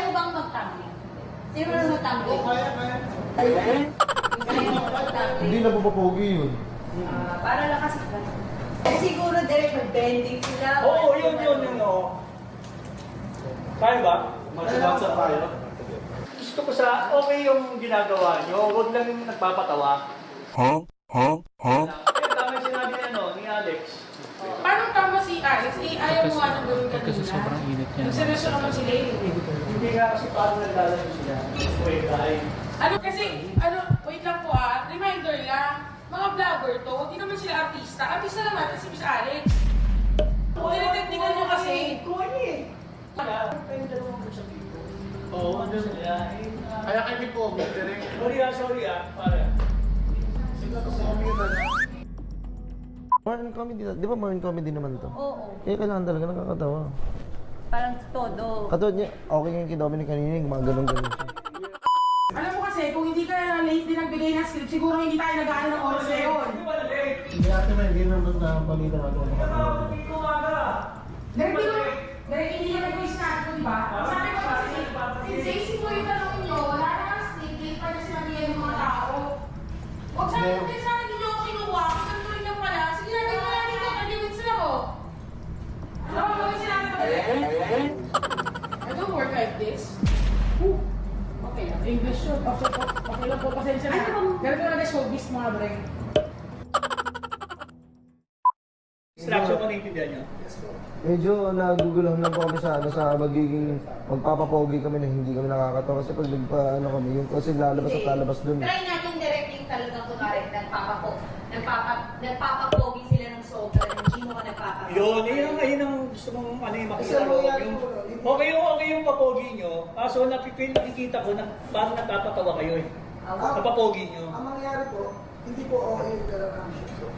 mo bang mag-tumbling? Sino mo na mag-tumbling? Kaya. Hindi na pumapogi yun. Para lang kasi siguro direct mag-bending sila. Oo, yun, oo. Kaya ba? Magsabasa tayo. Gusto ko sa okay yung ginagawa nyo, huwag lang yung nagpapatawa. Kaya tama yung sinabi ni Alex. Paano tama si Alex? Ayaw mo nga nang gawin kanina. Kasi sobrang init niya. Nagseryoso naman sila eh. Hindi nga kasi parang naglalaro sila. Wait, dahil. Wait lang po reminder lang. Mga vlogger to, hindi naman sila artista. Artista lang natin si Miss Alex. Tiniteknikan nyo kasi. Oo, ano sila. Kaya kayo may pogi, direct. Sorry pare. Morning comedy, di ba morning comedy naman to? Oo. Eh, kailangan talaga nakakatawa. Parang todo. Katulad niya, okay yung kay Dominic kanina, yung mga ganun-ganun siya. Alam mo kasi, kung hindi ka late din nagbigay ng script, siguro hindi tayo nag-ano ng oras na yun. Hindi pala late. Hindi ate may hindi naman na balita na ito. Hindi ko umaga. Direct hindi nyo nag-voice na ito, di ba? Sabi ko kasi, since JC po yung tanong nyo, wala naman script, late pa na sinabihan ng mga tao. Huwag sabi ko din sana hindi nyo ako kinuha, kung ganito rin lang pala, sige natin ko natin ito, 30 minutes na ako. Alam mo, gawin sila natin I don't work like this. Okay lang. English yun. Okay lang po. Pasensya na. Ganito na showbiz mga bre. Instruction ko naiintindihan nyo. Medyo naguguluhan lang po kami sa magiging magpapapogi kami na hindi kami nakakatawa kasi pag kami, yung kasi lalabas at lalabas dun. Try natin direct yung talagang kunwari, nagpapapogi sila ng sobra, hindi mo ka nagpapapogi. Yun ang gusto mong makita ko. Okay yung papogi nyo. Kaso nakikita ko na parang nagpapatawa kayo eh. Napapogi nyo. Ang mangyayari po, hindi po okay yung galaran.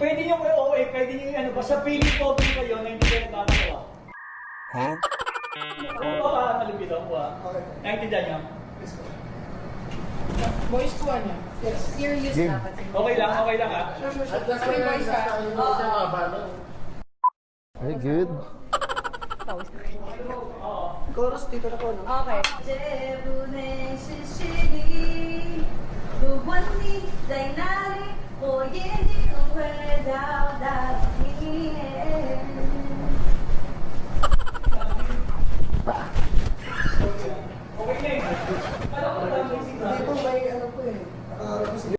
Pwede nyo kayo pwede nyo basta feeling pogi kayo na hindi kayo nagpapatawa. Oo ba malupit ako Okay. Naintindihan nyo? Voice ko niya. Serious Game. dapat. Okay lang ha. At last Kami boys ha. Very good. Chorus, dito na po, no? Okay. 这不能是虚拟，如果你在哪里，我眼睛会找到。